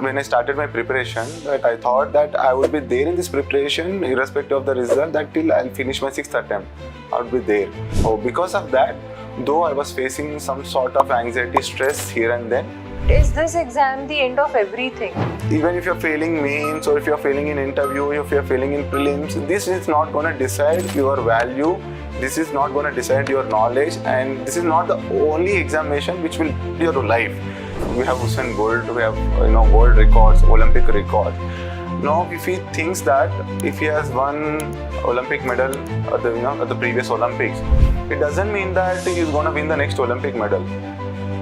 when I started my preparation that I thought that I would be there in this preparation irrespective of the result, that till I'll finish my 6th attempt, I would be there. Oh, because of that, though I was facing some sort of anxiety, stress here and then. Is this exam the end of everything? Even if you're failing mains or if you're failing in interview, if you're failing in prelims, this is not going to decide your value. This is not going to decide your knowledge, and this is not the only examination which will be your life. We have Usain Bolt, we have world records, Olympic records. Now, if he thinks that if he has won Olympic medal at the previous Olympics, it doesn't mean that he is going to win the next Olympic medal.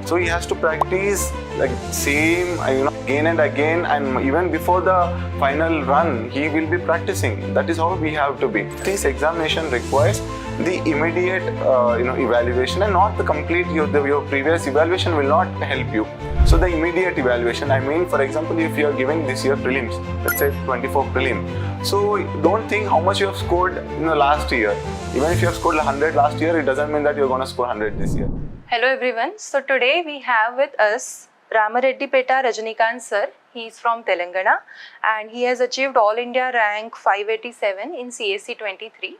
So he has to practice like same again and again, and even before the final run, he will be practicing. That is how we have to be. This examination requires the immediate evaluation, and not the complete. Your previous evaluation will not help you. So the immediate evaluation, I mean, for example, if you are giving this year prelims, let's say 24 prelim, so don't think how much you have scored in the last year. Even if you have scored 100 last year, it doesn't mean that you're going to score 100 this year. Hello everyone. So today we have with us Ramareddipeta Rajinikanth sir. He is from Telangana and he has achieved All India rank 587 in CSE 23.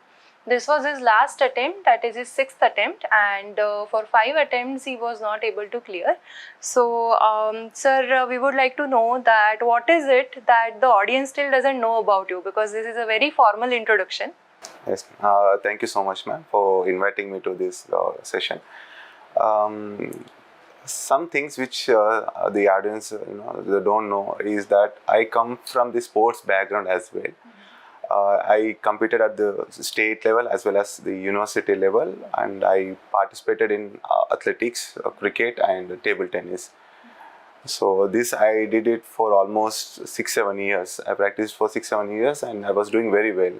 This was his last attempt, that is his 6th attempt, and for 5 attempts he was not able to clear. So sir, we would like to know that what is it that the audience still doesn't know about you, because this is a very formal introduction. Yes, thank you so much, ma'am, for inviting me to this session. Some things which the audience they don't know is that I come from the sports background as well. I competed at the state level as well as the university level, and I participated in athletics, cricket and table tennis. So this I did it for almost 6-7 years. I practiced for 6-7 years and I was doing very well.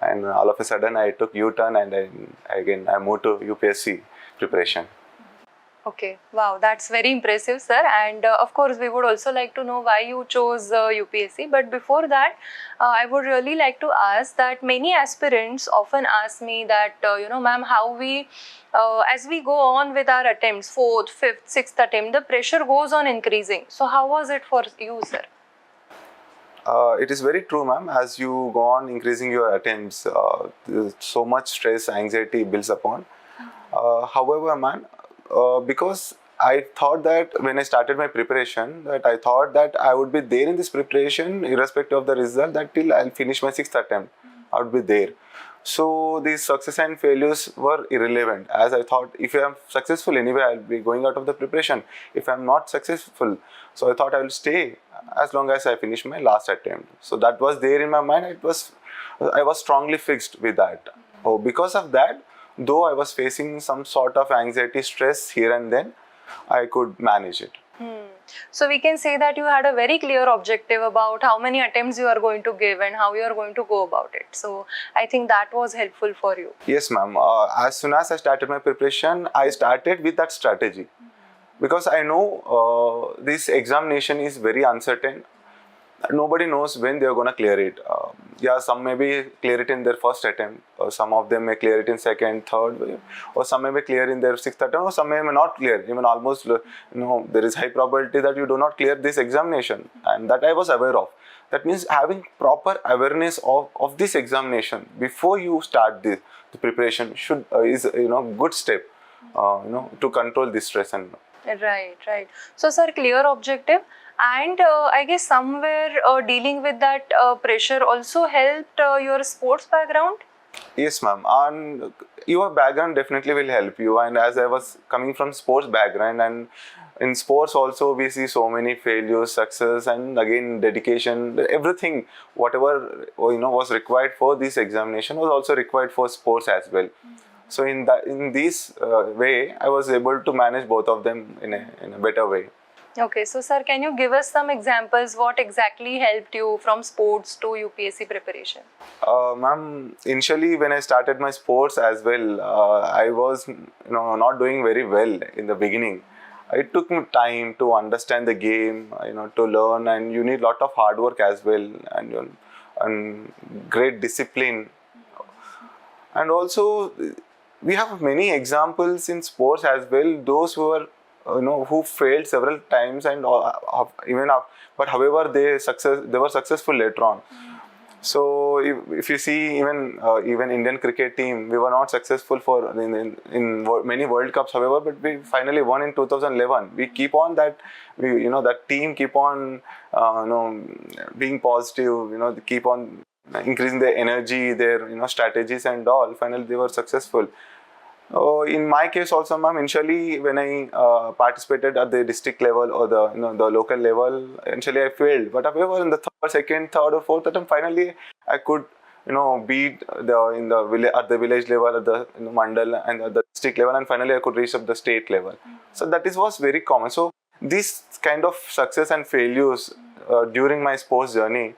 And all of a sudden I took U-turn and I moved to UPSC preparation. Okay, wow, that's very impressive, sir. And of course, we would also like to know why you chose UPSC. But before that, I would really like to ask that many aspirants often ask me that, ma'am, how we, as we go on with our attempts, 4th, 5th, 6th attempt, the pressure goes on increasing. So how was it for you, sir? It is very true, ma'am. As you go on increasing your attempts, so much stress, anxiety builds upon. However, ma'am, because I thought that when I started my preparation, that I thought that I would be there in this preparation irrespective of the result, that till I'll finish my 6th attempt, I would be there. So these success and failures were irrelevant, as I thought if I am successful anyway, I'll be going out of the preparation. If I'm not successful, so I thought I will stay as long as I finish my last attempt. So that was there in my mind. I was strongly fixed with that. Oh, because of that, though I was facing some sort of anxiety, stress here and then, I could manage it. So we can say that you had a very clear objective about how many attempts you are going to give and how you are going to go about it. So I think that was helpful for you. Yes, ma'am. As soon as I started my preparation, I started with that strategy. Because I know this examination is very uncertain. Nobody knows when they are going to clear it. Some may clear it in their first attempt, or some of them may clear it in second, third, or some may clear in their 6th attempt, or some may not clear. Even almost, there is high probability that you do not clear this examination, and that I was aware of. That means having proper awareness of this examination before you start the preparation is good step to control this stress and. Right. So, sir, clear objective, and I guess somewhere dealing with that pressure also helped your sports background? Yes, ma'am. And your background definitely will help you. And as I was coming from sports background, and in sports also we see so many failures, success, and again dedication. Everything, whatever was required for this examination was also required for sports as well. So in this way, I was able to manage both of them in a better way. Okay, so sir, can you give us some examples? What exactly helped you from sports to UPSC preparation? Ma'am, initially when I started my sports as well, I was not doing very well in the beginning. It took me time to understand the game, to learn, and you need a lot of hard work as well, and great discipline. And also, we have many examples in sports as well. Those who are who failed several times and even but however they were successful later on. So if you see even Indian cricket team, we were not successful for in many World Cups. However, but we finally won in 2011. We keep on that that team keep on being positive. They keep on increasing their energy, their strategies and all. Finally, they were successful. In my case also, ma'am, initially when I participated at the district level or the local level, initially I failed. But however, in the second, third or fourth attempt, finally I could beat in the village at the village level, at the mandal and at the district level, and finally I could reach up the state level. So that was very common. So this kind of success and failures during my sports journey,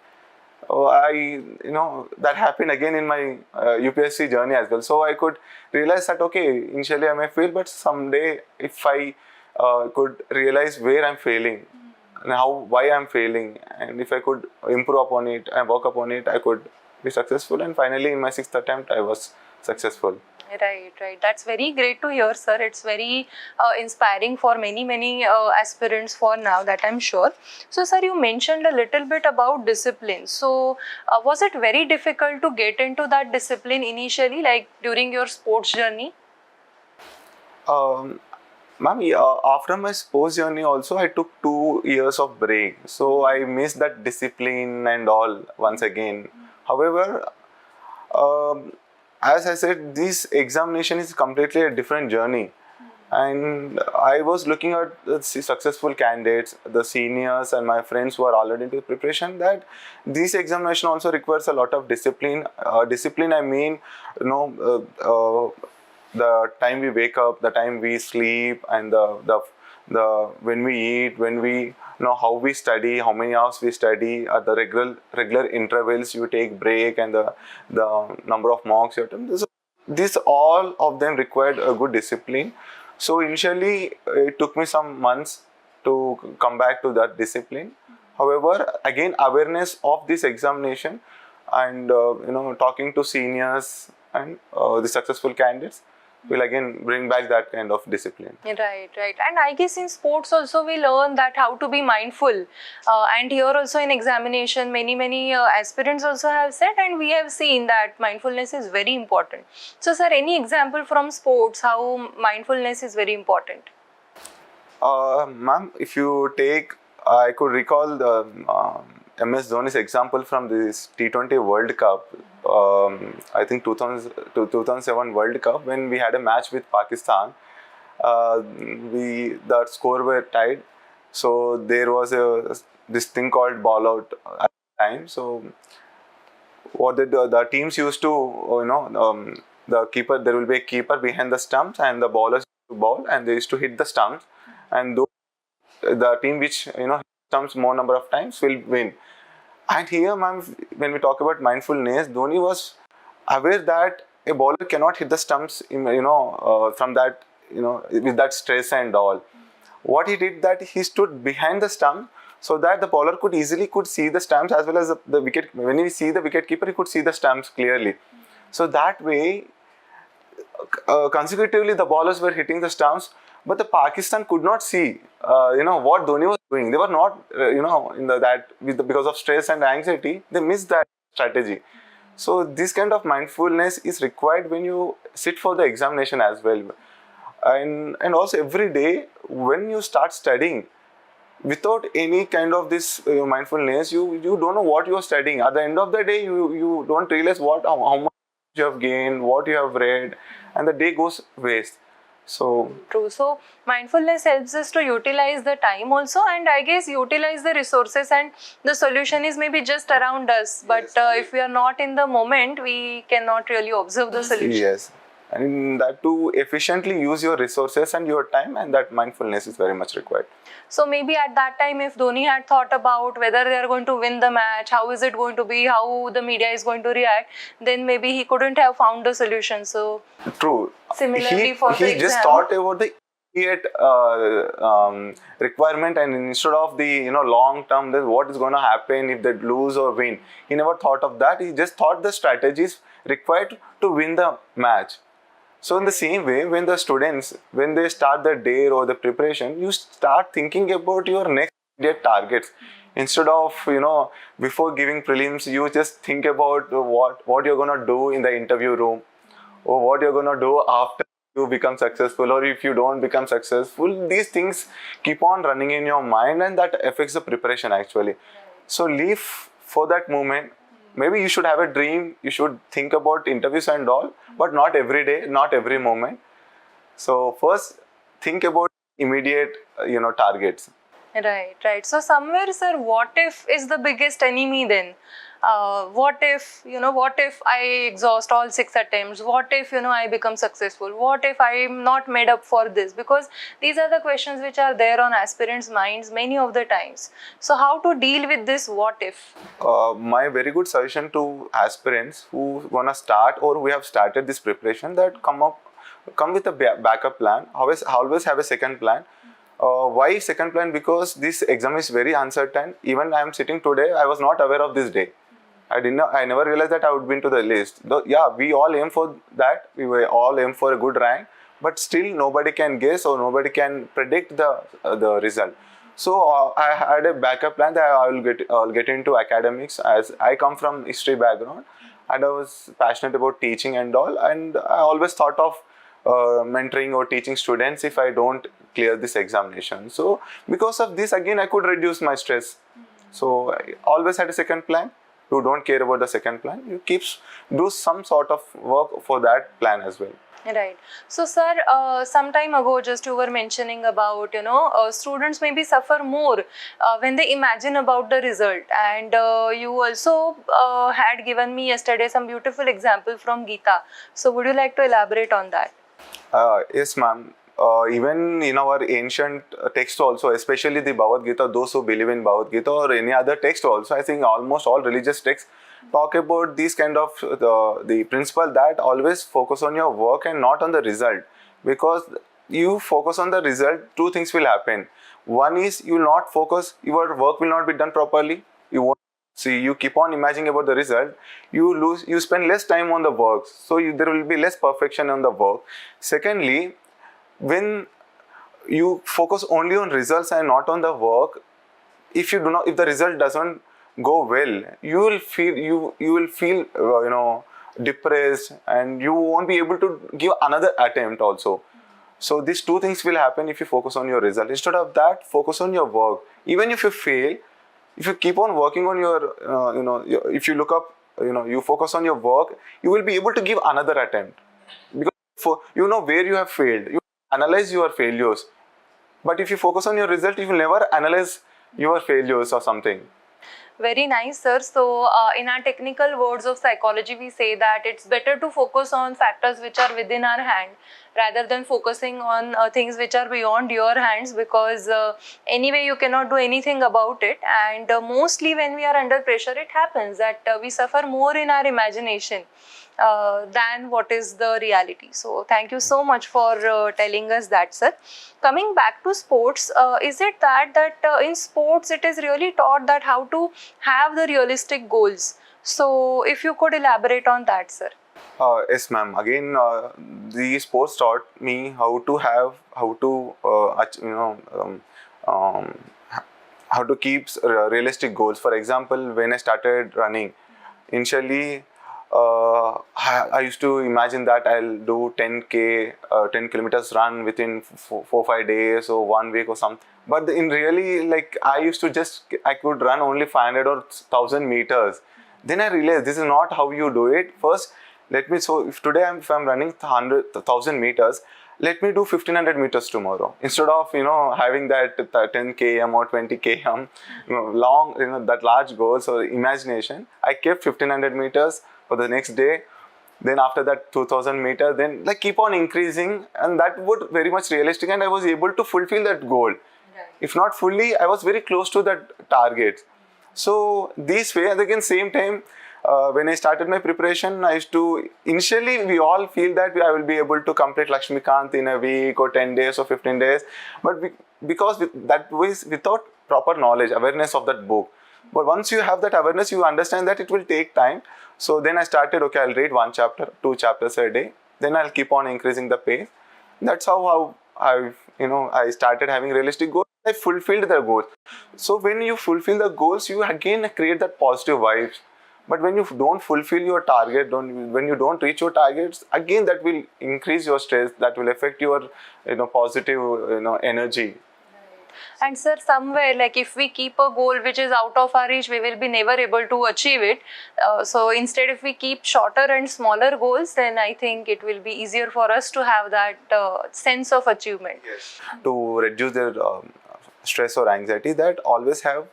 that happened again in my UPSC journey as well. So I could realize that initially I may fail, but someday if I could realize where I'm failing and why I'm failing, and if I could improve upon it and work upon it, I could be successful. And finally, in my 6th attempt, I was successful. Right. That's very great to hear, sir. It's very inspiring for many aspirants for now, that I'm sure. So, sir, you mentioned a little bit about discipline. So, was it very difficult to get into that discipline initially, like during your sports journey? Ma'am, after my sports journey also, I took 2 years of break. So, I missed that discipline and all once again. However, as I said, this examination is completely a different journey. And I was looking at the successful candidates, the seniors and my friends who are already into preparation, that this examination also requires a lot of discipline. Discipline, I mean, the time we wake up, the time we sleep, and the when we eat, when we how we study, how many hours we study, at the regular intervals you take break, and the number of marks you attempt. This all of them required a good discipline. So initially it took me some months to come back to that discipline. However, again, awareness of this examination and talking to seniors and the successful candidates will again bring back that kind of discipline. Right. And I guess in sports also we learn that how to be mindful. And here also in examination, many aspirants also have said, and we have seen that mindfulness is very important. So, sir, any example from sports how mindfulness is very important? Ma'am, if you take, I could recall the MS Dhoni's example from this T20 World Cup. I think 2007 World Cup, when we had a match with Pakistan, that score were tied. So there was this thing called ball out at the time. So what the teams used to, the keeper, there will be a keeper behind the stumps, and the ballers used to ball, and they used to hit the stumps, and the team which hit stumps more number of times will win. And here, ma'am, when we talk about mindfulness, Dhoni was aware that a bowler cannot hit the stumps, from that, with that stress and all. What he did, that he stood behind the stump so that the bowler could easily see the stumps as well as the wicket. When he see the wicket keeper, he could see the stumps clearly. So that way, consecutively, the bowlers were hitting the stumps, but the Pakistan could not see, what Dhoni was doing. They were not, because of stress and anxiety, they missed that strategy. So this kind of mindfulness is required when you sit for the examination as well. And also every day, when you start studying, without any kind of this mindfulness, you don't know what you are studying. At the end of the day, you don't realize how much you have gained, what you have read, and the day goes waste. So true. So mindfulness helps us to utilize the time also, and I guess utilize the resources, and the solution is maybe just around us. But if we are not in the moment, we cannot really observe the solution. Yes. And that to efficiently use your resources and your time, and that mindfulness is very much required. So maybe at that time, if Dhoni had thought about whether they are going to win the match, how is it going to be, how the media is going to react, then maybe he couldn't have found the solution. So true. Similarly, he just thought about the immediate requirement, and instead of the long term, what is going to happen if they lose or win, he never thought of that. He just thought the strategies required to win the match. So in the same way, when the students, when they start their day or the preparation, you start thinking about your next immediate targets. Instead of, before giving prelims, you just think about what you're gonna do in the interview room, or what you're gonna do after you become successful, or if you don't become successful. These things keep on running in your mind, and that affects the preparation actually. So leave for that moment. Maybe you should have a dream, you should think about interviews and all, but not every day, not every moment. So first think about immediate targets. Right. So somewhere, sir, what if is the biggest enemy then? What if I exhaust all 6 attempts? What if, I become successful? What if I'm not made up for this? Because these are the questions which are there on aspirants' minds many of the times. So how to deal with this what if? My very good suggestion to aspirants who wanna start or who have started this preparation, that come with a backup plan. Always have a second plan. Why second plan? Because this exam is very uncertain. Even I am sitting today, I was not aware of this day. I never realized that I would be into the list. Though, yeah, we all aim for that. We were all aim for a good rank, but still nobody can guess or nobody can predict the result. So I had a backup plan that I'll get into academics, as I come from history background and I was passionate about teaching and all, and I always thought of mentoring or teaching students if I don't clear this examination. So because of this, again, I could reduce my stress. So I always had a second plan. You don't care about the second plan, you do some sort of work for that plan as well. Right. So, sir, some time ago, just you were mentioning about, students maybe suffer more when they imagine about the result. And you also had given me yesterday some beautiful example from Gita. So, would you like to elaborate on that? Yes, ma'am. Even in our ancient text also, especially the Bhagavad Gita, those who believe in Bhagavad Gita or any other text also, I think almost all religious texts talk about these kind of the principle that always focus on your work and not on the result. Because you focus on the result, two things will happen. One is you will not focus, your work will not be done properly. You won't see, you keep on imagining about the result, you spend less time on the work, so there will be less perfection on the work. Secondly, when you focus only on results and not on the work, if the result doesn't go well, you will feel depressed, and you won't be able to give another attempt also. So these two things will happen if you focus on your result. Instead of that, focus on your work. Even if you fail, if you keep on working on your if you look up, you focus on your work, you will be able to give another attempt, because where you have failed. You analyze your failures, but if you focus on your result, you will never analyze your failures or something. Very nice, sir. So, in our technical words of psychology, we say that it's better to focus on factors which are within our hand rather than focusing on things which are beyond your hands, because anyway, you cannot do anything about it. And mostly when we are under pressure, it happens that we suffer more in our imagination than what is the reality. So thank you so much for telling us that, sir. Coming back to sports, is it that in sports it is really taught that how to have the realistic goals? So if you could elaborate on that, sir. Yes, ma'am. Again, the sports taught me how to keep realistic goals. For example, when I started running, initially, I used to imagine that I'll do 10 kilometers run within 4-5 days or 1 week or something. But in really, I could run only 500 or 1000 meters. Then I realized this is not how you do it. First, if today I'm running 1,000 meters, let me do 1500 meters tomorrow. Instead of, having that 10 km or 20 km, long, that large goal, so imagination, I kept 1500 meters for the next day. Then after that 2000 meters, then keep on increasing, and that would very much realistic, and I was able to fulfill that goal. Right. If not fully, I was very close to that target. So this way, and again same time, when I started my preparation, initially we all feel that I will be able to complete Rajinikanth in a week or 10 days or 15 days. But because that was without proper knowledge, awareness of that book. But once you have that awareness, you understand that it will take time. So then I started, I'll read 1 chapter, 2 chapters a day. then I'll keep on increasing the pace. That's how I started having realistic goals. I fulfilled the goals. So when you fulfill the goals, you again create that positive vibes. But when you don't fulfill your target, when you don't reach your targets, again that will increase your stress. That will affect your positive energy. And sir, somewhere like if we keep a goal which is out of our reach, we will be never able to achieve it. So instead, if we keep shorter and smaller goals, then I think it will be easier for us to have that sense of achievement. Yes. To reduce their stress or anxiety, that always have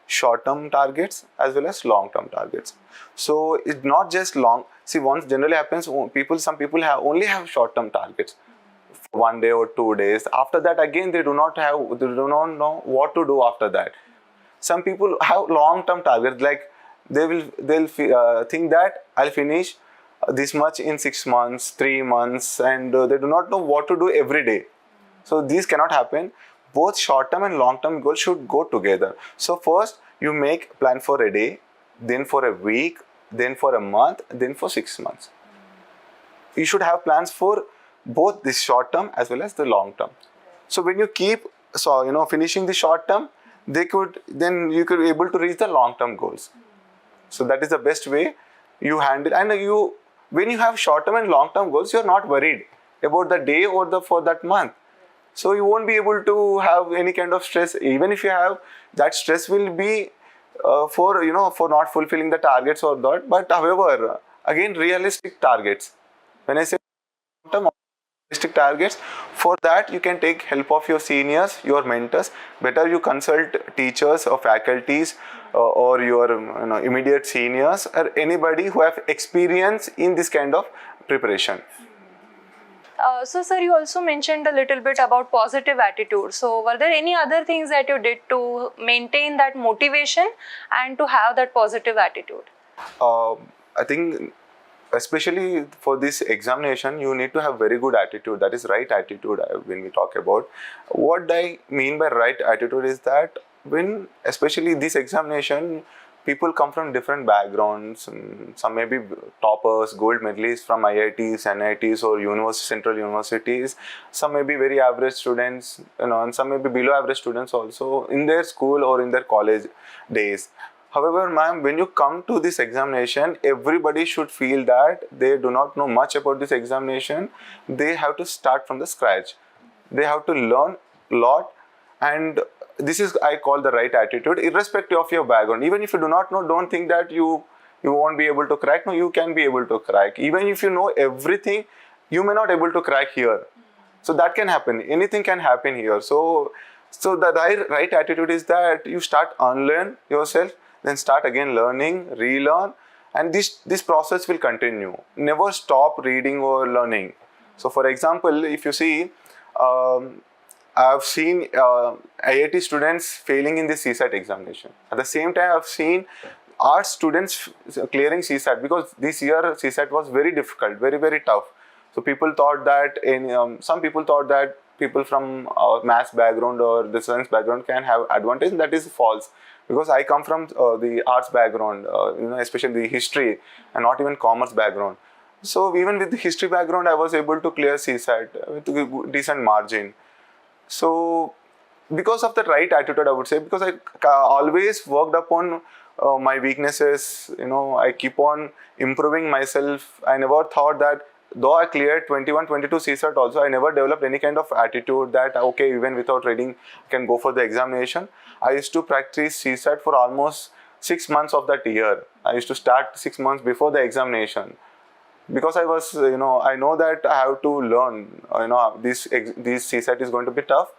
short-term targets as well as long-term targets. So it's not just long. See, once generally happens, some people only have short-term targets. 1 day or 2 days. After that, again, they do not know what to do after that. Some people have long-term targets, like they'll think that I'll finish this much in 6 months, 3 months, and they do not know what to do every day. So these cannot happen. Both short-term and long-term goals should go together. So first, you make plan for a day, then for a week, then for a month, then for 6 months. You should have plans for both the short term as well as the long term. So when you keep finishing the short term, then you could be able to reach the long term goals. So that is the best way you handle. And when you have short term and long term goals, you're not worried about the day or for that month. So you won't be able to have any kind of stress. Even if you have, that stress will be for not fulfilling the targets or that. But however, again, realistic targets. When I say long-term realistic targets, for that you can take help of your seniors, your mentors. Better you consult teachers or faculties or your immediate seniors or anybody who have experience in this kind of preparation. So sir, you also mentioned a little bit about positive attitude. So were there any other things that you did to maintain that motivation and to have that positive attitude? I think especially for this examination, you need to have very good attitude. That is right attitude when we talk about. What I mean by right attitude is that when, especially this examination, people come from different backgrounds. Some may be toppers, gold medalists from IITs, NITs or central universities. Some may be very average students, and some may be below average students also in their school or in their college days. However, ma'am, when you come to this examination, everybody should feel that they do not know much about this examination. They have to start from the scratch. They have to learn a lot, and this is, I call, the right attitude, irrespective of your background. Even if you do not know, don't think that you won't be able to crack. No, you can be able to crack. Even if you know everything, you may not be able to crack here. So that can happen. Anything can happen here. So the right attitude is that you start unlearn yourself, then start again learning, relearn, and this process will continue. Never stop reading or learning. So for example, if you see, I've seen IIT students failing in the CSAT examination. At the same time, I've seen arts students clearing CSAT, because this year CSAT was very difficult, very, very tough. So people thought that some people thought that people from maths background or the science background can have advantage. That is false, because I come from the arts background, especially the history, and not even commerce background. So even with the history background, I was able to clear CSAT with a decent margin. So because of the right attitude, I would say, because I always worked upon my weaknesses, I keep on improving myself. I never thought that, though I cleared 21, 22 CSAT also, I never developed any kind of attitude that, okay, even without reading, I can go for the examination. I used to practice CSAT for almost 6 months of that year. I used to start 6 months before the examination. Because I was, I know that I have to learn, this CSAT is going to be tough.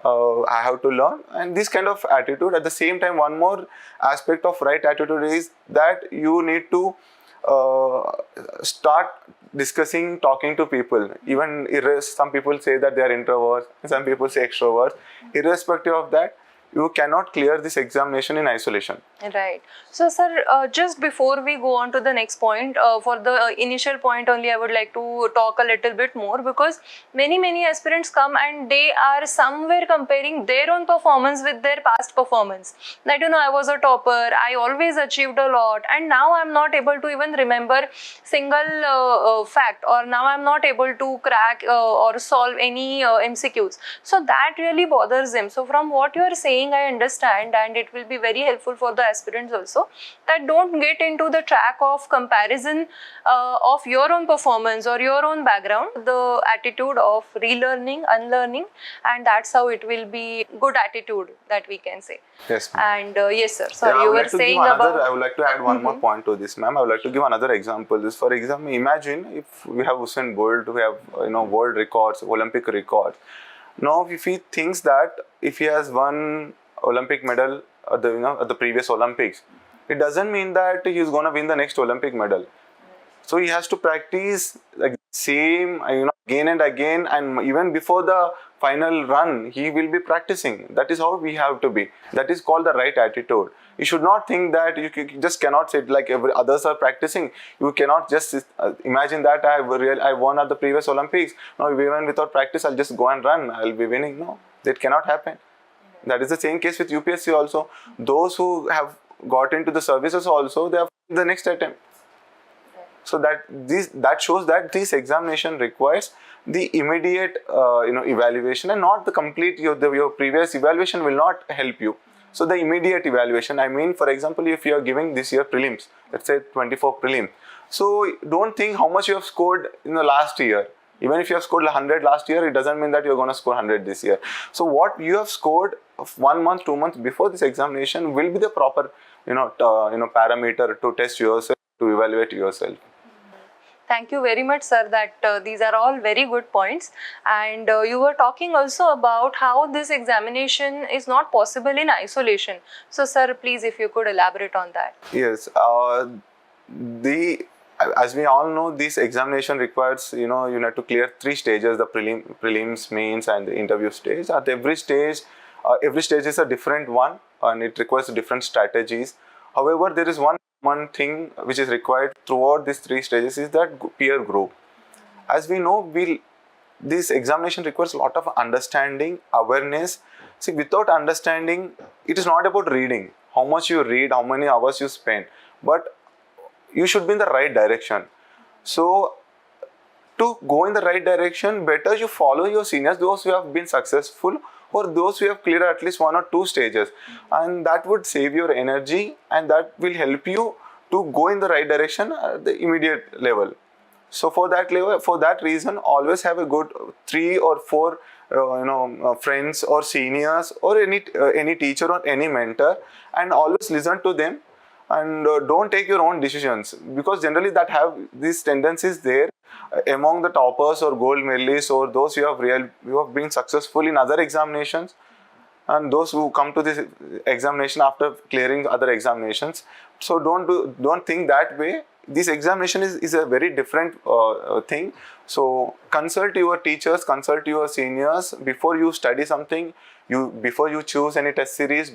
I have to learn, and this kind of attitude. At the same time, one more aspect of right attitude is that you need to start discussing, talking to people. Even some people say that they are introverts, some people say extroverts. Irrespective of that, you cannot clear this examination in isolation. Right. So, sir, just before we go on to the next point, for the initial point only, I would like to talk a little bit more, because many aspirants come and they are somewhere comparing their own performance with their past performance. That, I was a topper, I always achieved a lot, and now I'm not able to even remember single fact, or now I'm not able to crack or solve any MCQs. So that really bothers him. So from what you are saying, I understand, and it will be very helpful for the aspirants also, that don't get into the track of comparison of your own performance or your own background, the attitude of relearning, unlearning, and that's how it will be good attitude, that we can say. Yes, ma'am. And yes, sir, sorry, Yeah, you were saying about... I would like to add one more point to this, ma'am. I would like to give another example. This, for example, imagine if we have Usain Bolt, we have world records, Olympic records. Now, if he thinks that if he has won Olympic medal at the previous Olympics, it doesn't mean that he's going to win the next Olympic medal. So he has to practice like same, again and again, and even before the final run, he will be practicing. That is how we have to be. That is called the right attitude. You should not think that you just cannot sit like others are practicing. You cannot just imagine that I won at the previous Olympics. No, even without practice, I'll just go and run. I'll be winning. No, that cannot happen. That is the same case with UPSC also. Those who have got into the services also, they have the next attempt. So that shows that this examination requires the immediate evaluation, and not the complete. Your previous evaluation will not help you. So the immediate evaluation, I mean, for example, if you are giving this year prelims, let's say 24 prelim, so don't think how much you have scored in the last year. Even if you have scored 100 last year, it doesn't mean that you're going to score 100 this year. So what you have scored 1 month, 2 months before this examination will be the proper parameter to test yourself, to evaluate yourself. Thank you very much, sir, that these are all very good points. And you were talking also about how this examination is not possible in isolation. So, sir, please, if you could elaborate on that. Yes. As we all know, this examination requires, you have to clear 3 stages, the prelims, mains, and the interview stage. At every stage is a different one, and it requires different strategies. However, there is one thing which is required throughout these 3 stages is that peer group. As we know, this examination requires a lot of understanding, awareness. See, without understanding, it is not about reading, how much you read, how many hours you spend, but you should be in the right direction. So, to go in the right direction, better you follow your seniors, those who have been successful, or those who have cleared at least 1 or 2 stages, and that would save your energy, and that will help you to go in the right direction at the immediate level. So for that reason, always have a good 3 or 4 friends or seniors or any teacher or any mentor, and always listen to them, and don't take your own decisions, because generally that have these tendencies there among the toppers or gold medalists, or those who have been successful in other examinations, and those who come to this examination after clearing other examinations. So don't think that way. This examination is a very different thing. So consult your teachers, consult your seniors before you study something. Before you choose any test series,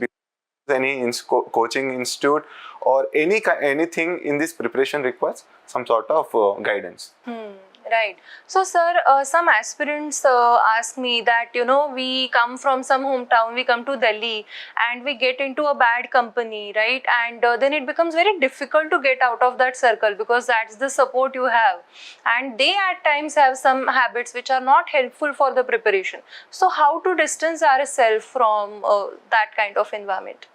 any coaching institute, or anything in this preparation requires some sort of guidance. Right. So, sir, some aspirants ask me that, we come from some hometown, we come to Delhi, and we get into a bad company, right? And then it becomes very difficult to get out of that circle, because that's the support you have. And they at times have some habits which are not helpful for the preparation. So, how to distance ourselves from that kind of environment?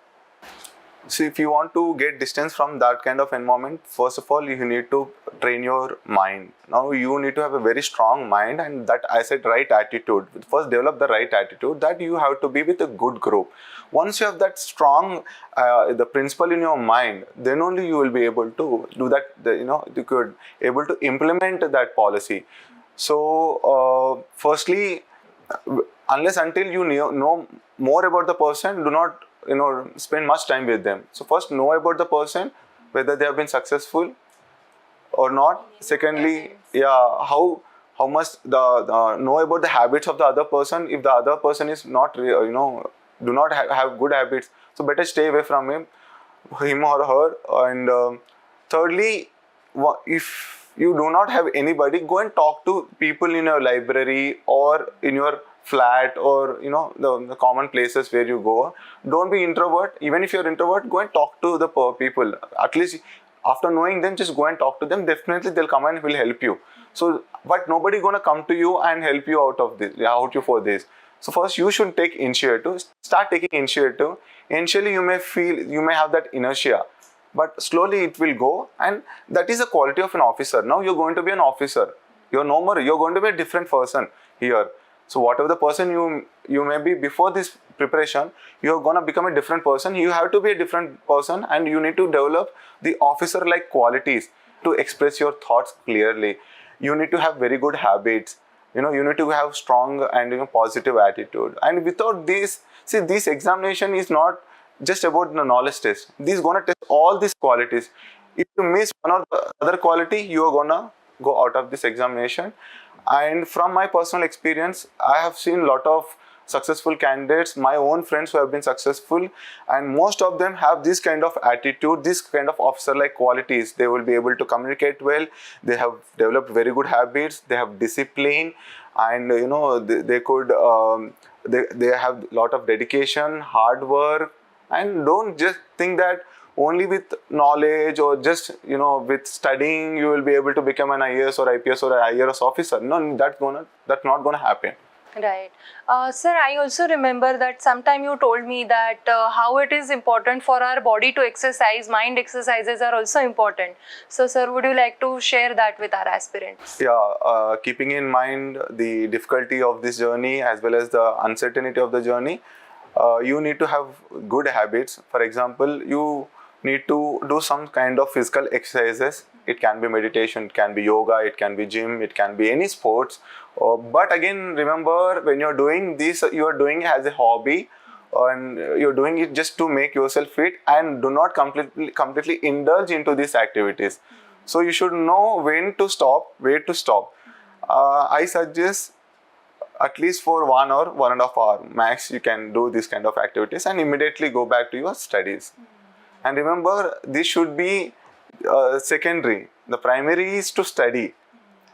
So if you want to get distance from that kind of environment, first of all, you need to train your mind. Now you need to have a very strong mind, and that I said right attitude. First develop the right attitude, that you have to be with a good group. Once you have that strong the principle in your mind, then only you will be able to do that, you could able to implement that policy. So firstly, unless until you know more about the person, do not spend much time with them. So first know about the person, whether they have been successful or not. Secondly, how much know about the habits of the other person. If the other person is not do not have good habits, so better stay away from him or her. And thirdly, if you do not have anybody, go and talk to people in your library or in your flat, or the common places where you go. Don't be introvert. Even if you're introvert, go and talk to the people. At least after knowing them, just go and talk to them. Definitely they'll come and will help you. So but nobody gonna come to you and help you out you for this. So first you should take initiative. Start taking initiative. Initially you may have that inertia, but slowly it will go, and that is the quality of an officer. Now you're going to be an officer. You're no more. You're going to be a different person here. So whatever the person you may be before this preparation, you're gonna become a different person. You have to be a different person, and you need to develop the officer-like qualities to express your thoughts clearly. You need to have very good habits. You need to have strong and positive attitude. And without this, see, this examination is not just about the knowledge test. This is gonna test all these qualities. If you miss one or the other quality, you are gonna go out of this examination. And from my personal experience, I have seen a lot of successful candidates, my own friends who have been successful, and most of them have this kind of attitude, this kind of officer-like qualities. They will be able to communicate well. They have developed very good habits. They have discipline, and they could they have a lot of dedication, hard work, and don't just think that only with knowledge or just with studying you will be able to become an IAS or IPS or an IRS officer. No, that's not gonna happen. Right. Sir, I also remember that sometime you told me that how it is important for our body to exercise, mind exercises are also important. So sir, would you like to share that with our aspirants? Yeah, keeping in mind the difficulty of this journey as well as the uncertainty of the journey, you need to have good habits. For example, you need to do some kind of physical exercises. It can be meditation, it can be yoga, it can be gym, it can be any sports. But again, remember, when you're doing this, you are doing it as a hobby, and you're doing it just to make yourself fit, and do not completely indulge into these activities. So you should know when to stop, where to stop. I suggest at least for 1 hour, 1.5 hour max, you can do this kind of activities and immediately go back to your studies. And remember, this should be secondary. The primary is to study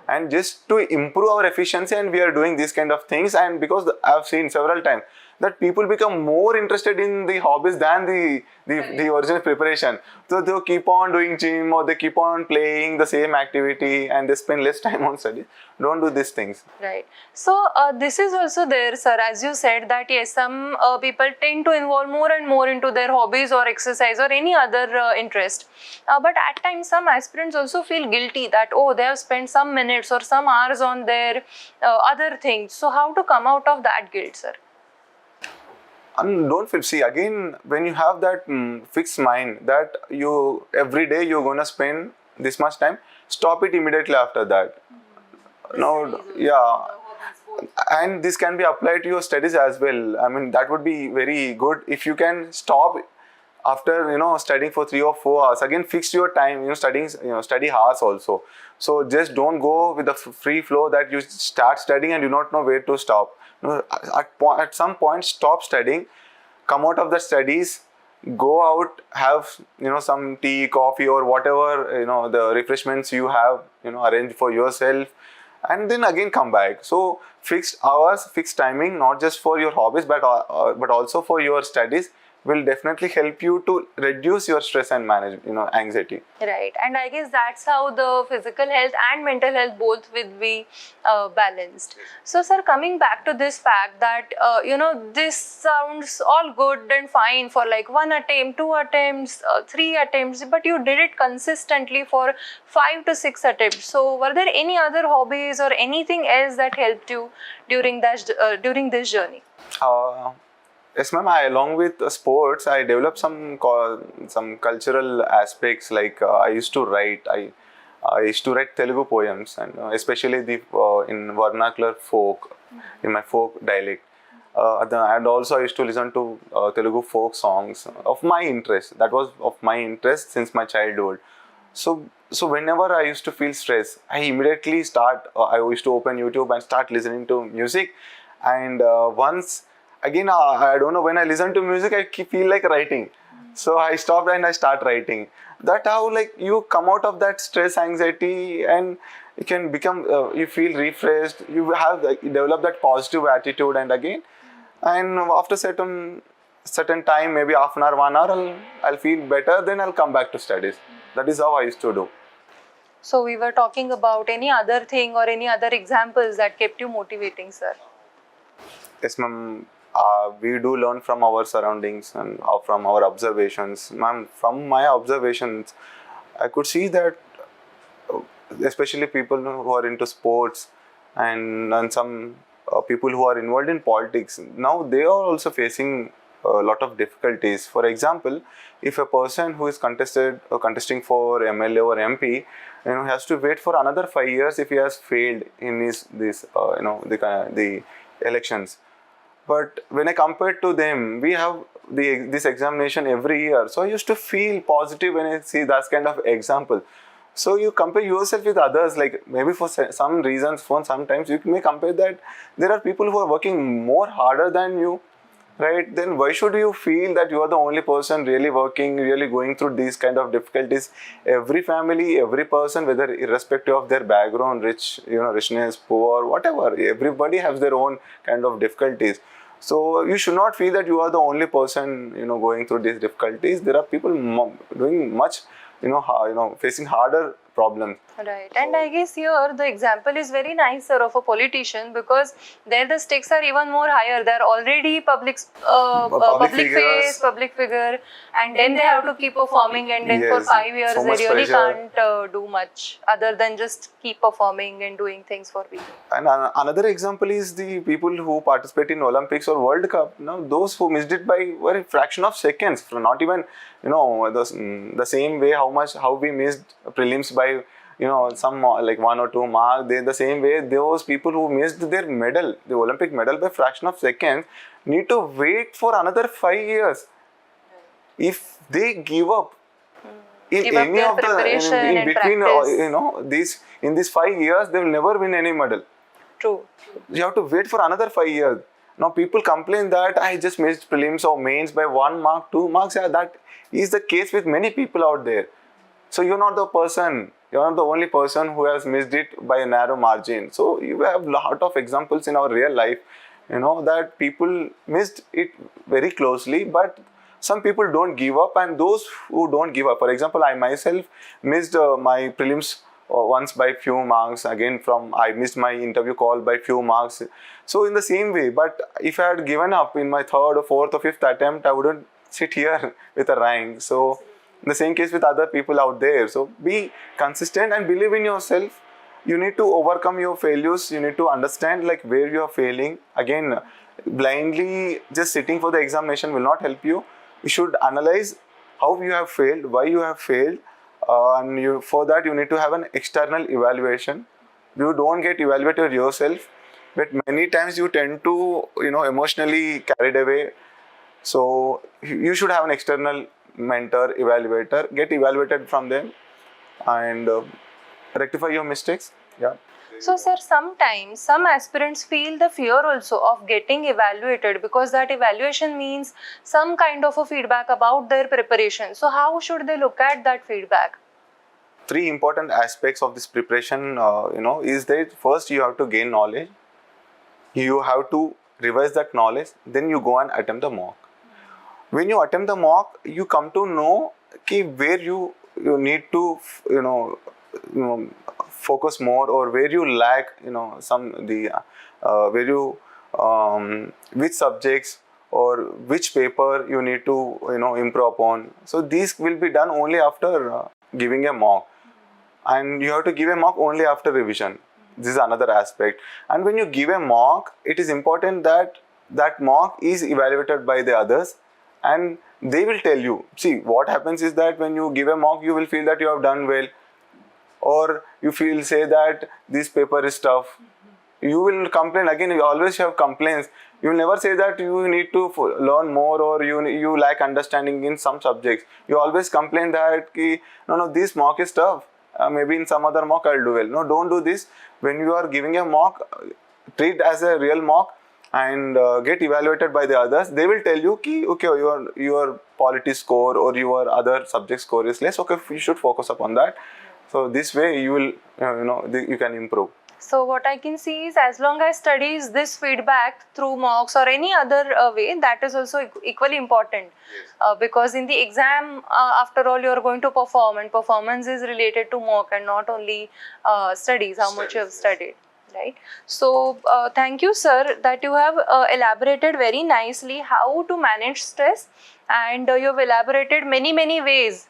and just to improve our efficiency, and we are doing these kind of things. And because I've seen several times that people become more interested in the hobbies than the original preparation. So they'll keep on doing gym, or they keep on playing the same activity, and they spend less time on study. Don't do these things. Right. So this is also there, sir, as you said that yes, some people tend to involve more and more into their hobbies or exercise or any other interest. But at times some aspirants also feel guilty that, oh, they have spent some minutes or some hours on their other things. So how to come out of that guilt, sir? And don't feel, see, again, when you have that fixed mind that you every day you're gonna spend this much time, stop it immediately after that. No, yeah, and this can be applied to your studies as well. I mean, that would be very good if you can stop after studying for 3 or 4 hours. Again, fix your time, studying, study hours also. So just don't go with the free flow that you start studying and you don't know where to stop. At some point, stop studying, come out of the studies, go out, have some tea, coffee, or whatever the refreshments you have arranged for yourself, and then again come back. So fixed hours, fixed timing, not just for your hobbies but also for your studies, will definitely help you to reduce your stress and manage anxiety. Right. And I guess that's how the physical health and mental health both will be balanced. So sir, coming back to this fact that this sounds all good and fine for like 1 attempt, 2 attempts, 3 attempts, but you did it consistently for 5 to 6 attempts. So were there any other hobbies or anything else that helped you during this journey? Yes, ma'am. Along with sports, I developed some cultural aspects. Like I used to write. I used to write Telugu poems, and especially in vernacular folk, in my folk dialect. And also I used to listen to Telugu folk songs of my interest. That was of my interest since my childhood. So whenever I used to feel stress, I immediately I used to open YouTube and start listening to music. And once again, I don't know, when I listen to music, I feel like writing. So I stopped and I start writing. That how like you come out of that stress, anxiety, and you can become, you feel refreshed. You have you develop that positive attitude, and again, and after certain time, maybe half an hour, 1 hour, I'll feel better. Then I'll come back to studies. That is how I used to do. So we were talking about any other thing or any other examples that kept you motivating, sir. Yes, ma'am. We do learn from our surroundings and from our observations. Ma'am, from my observations, I could see that especially people who are into sports and some people who are involved in politics, now they are also facing a lot of difficulties. For example, if a person who is contesting for MLA or MP, has to wait for another 5 years if he has failed in the elections. But when I compare to them, we have this examination every year. So I used to feel positive when I see that kind of example. So you compare yourself with others, like maybe for some reasons, sometimes you may compare that there are people who are working more harder than you, right? Then why should you feel that you are the only person really working, really going through these kind of difficulties? Every family, every person, whether irrespective of their background, richness, poor, whatever, everybody has their own kind of difficulties. So you should not feel that you are the only person, going through these difficulties. There are people doing much, facing harder problems. Right, and I guess here the example is very nice, sir, of a politician, because there the stakes are even more higher. They're already public face, public figure, and then they have to keep performing, and then for 5 years so they really pressure. can't do much other than just keep performing and doing things for people. And another example is the people who participate in Olympics or World Cup. Now, those who missed it by a fraction of seconds, not even the same way how we missed prelims by some like 1 or 2 marks. The same way those people who missed their medal, the Olympic medal, by fraction of seconds, need to wait for another 5 years. If they give up in any of the in between, these 5 years, they will never win any medal. True. You have to wait for another 5 years. Now people complain that I just missed prelims or mains by 1 mark, 2 marks. Yeah, that is the case with many people out there. So you're not the person. You're not the only person who has missed it by a narrow margin. So you have a lot of examples in our real life, that people missed it very closely, but some people don't give up, and those who don't give up, for example, I myself missed my prelims once by few marks. Again, I missed my interview call by few marks. So in the same way, but if I had given up in my 3rd or 4th or 5th attempt, I wouldn't sit here with a rank. So the same case with other people out there. So be consistent and believe in yourself. You need to overcome your failures. You need to understand like where you are failing. Again, blindly just sitting for the examination will not help you. You should analyze how you have failed, why you have failed, and for that you need to have an external evaluation. You don't get evaluated yourself, but many times you tend to emotionally carried away. So you should have an external mentor, evaluator, get evaluated from them, and rectify your mistakes. Yeah. So, sir, sometimes some aspirants feel the fear also of getting evaluated, because that evaluation means some kind of a feedback about their preparation. So how should they look at that feedback? 3 important aspects of this preparation, is that first you have to gain knowledge. You have to revise that knowledge. Then you go and attempt the mock. When you attempt the mock, you come to know where you need to focus more, or where you lack where you which subjects or which paper you need to improve upon. So these will be done only after giving a mock, and you have to give a mock only after revision. This is another aspect. And when you give a mock, it is important that that mock is evaluated by the others, and they will tell you. See, what happens is that when you give a mock, you will feel that you have done well, or you say that this paper is tough. You will complain. Again, you always have complaints. You will never say that you need to learn more, or you lack understanding in some subjects. You always complain that no, this mock is tough. Maybe in some other mock I'll do well. No, don't do this. When you are giving a mock, treat as a real mock, and get evaluated by the others, they will tell you ki, okay, your polity score or your other subject score is less, okay, you should focus upon that. So this way you will you can improve. So what I can see is, as long as studies this feedback through mocks or any other way, that is also equally important. Because in the exam, after all, you are going to perform, and performance is related to mock and not only studies, how much you have studied. Right. So thank you, sir, that you have elaborated very nicely how to manage stress, and you have elaborated many ways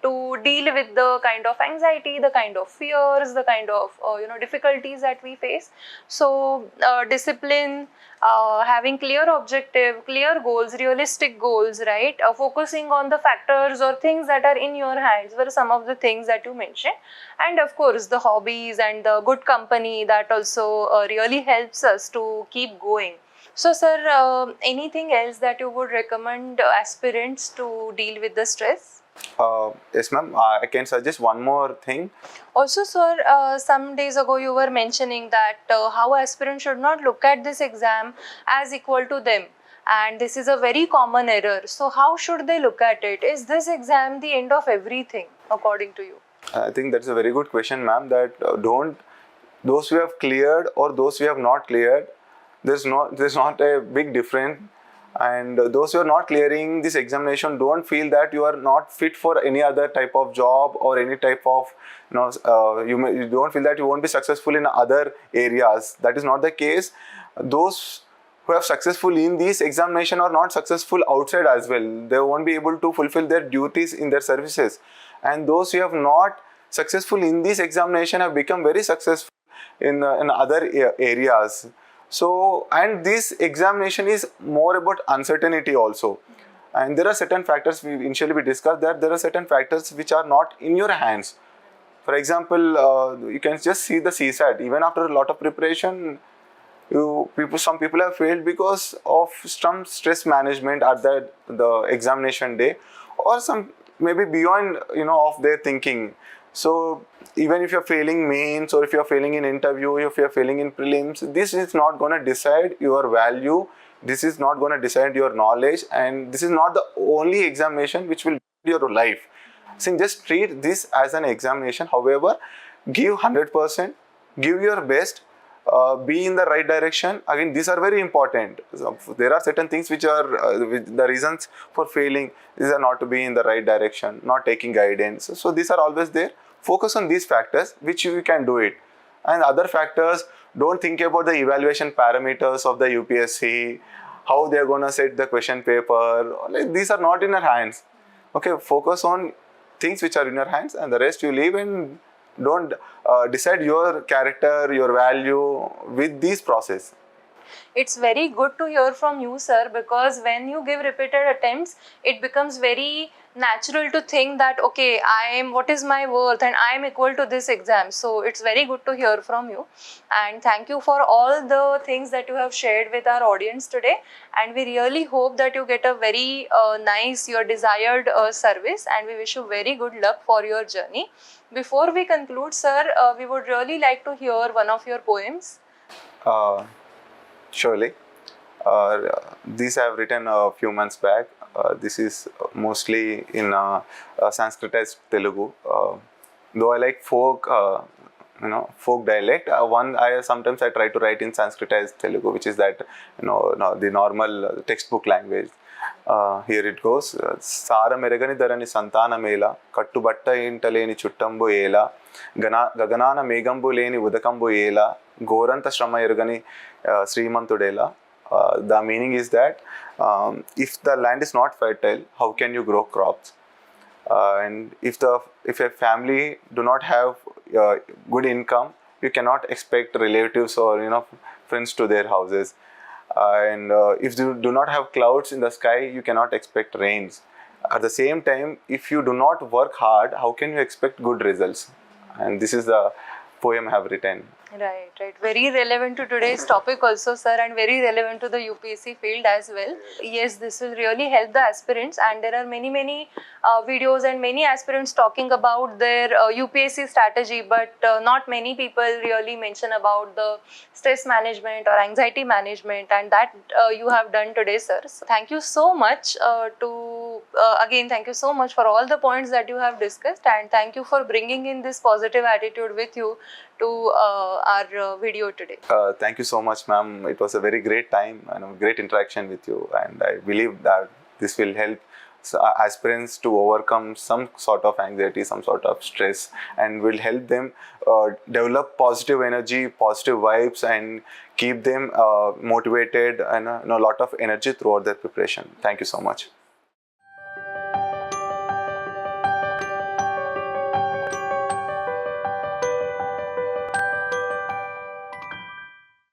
to deal with the kind of anxiety, the kind of fears, the kind of difficulties that we face. So discipline, having clear objective, clear goals, realistic goals, right? Focusing on the factors or things that are in your hands were some of the things that you mentioned. And of course, the hobbies and the good company, that also really helps us to keep going. So, sir, anything else that you would recommend aspirants to deal with the stress? Yes, ma'am. I can suggest one more thing. Also, sir, some days ago you were mentioning that how aspirants should not look at this exam as equal to them. And this is a very common error. So, how should they look at it? Is this exam the end of everything, according to you? I think that's a very good question, ma'am. That those who have cleared or those who have not cleared, there's not a big difference. And those who are not clearing this examination, don't feel that you are not fit for any other type of job or any type of you don't feel that you won't be successful in other areas. That is not the case. Those who have successful in this examination are not successful outside as well. They won't be able to fulfill their duties in their services. And those who have not successful in this examination have become very successful in other areas. So, and this examination is more about uncertainty also. And there are certain factors, we discussed that there are certain factors which are not in your hands. For example, you can just see the CSAT. Even after a lot of preparation, some people have failed because of some stress management at the examination day, or some maybe beyond of their thinking. So even if you're failing mains, or if you're failing in interview, if you're failing in prelims, this is not going to decide your value. This is not going to decide your knowledge, and this is not the only examination which will build your life. So just treat this as an examination. However, give 100%, give your best, be in the right direction. Again, these are very important. So there are certain things which are the reasons for failing. These are not to be in the right direction, not taking guidance. So these are always there. Focus on these factors which you can do it. And other factors, don't think about the evaluation parameters of the UPSC, how they are going to set the question paper. Like, these are not in your hands. Okay, focus on things which are in your hands, and the rest you leave, and don't decide your character, your value with this process. It's very good to hear from you, sir, because when you give repeated attempts, it becomes very natural to think that, okay, what is my worth, and I am equal to this exam. So it's very good to hear from you, and thank you for all the things that you have shared with our audience today. And we really hope that you get a very nice, your desired service, and we wish you very good luck for your journey. Before we conclude, sir, we would really like to hear one of your poems. Surely. These I have written a few months back. This is mostly in Sanskritized Telugu. Though I like folk dialect. Sometimes I try to write in Sanskritized Telugu, which is that the normal textbook language. Here it goes. Sara meragani darani santana mela kattubatta intaleni chuttambu ela gaganana megambu leni udakambu ela goranta shrama erugani srimantudela. The meaning is that if the land is not fertile, how can you grow crops? And if a family do not have good income, you cannot expect relatives or friends to their houses. And if you do not have clouds in the sky, you cannot expect rains. At the same time, if you do not work hard, how can you expect good results? And this is the poem I have written. Right, right. Very relevant to today's topic also, sir, and very relevant to the UPSC field as well. Yes, this will really help the aspirants, and there are many videos and many aspirants talking about their UPSC strategy, but not many people really mention about the stress management or anxiety management, and that you have done today, sir. So thank you so much again, thank you so much for all the points that you have discussed, and thank you for bringing in this positive attitude with you to our video today. Thank you so much, ma'am. It was a very great time and a great interaction with you, and I believe that this will help aspirants to overcome some sort of anxiety, some sort of stress, and will help them develop positive energy, positive vibes, and keep them motivated and a lot of energy throughout their preparation. Thank you so much.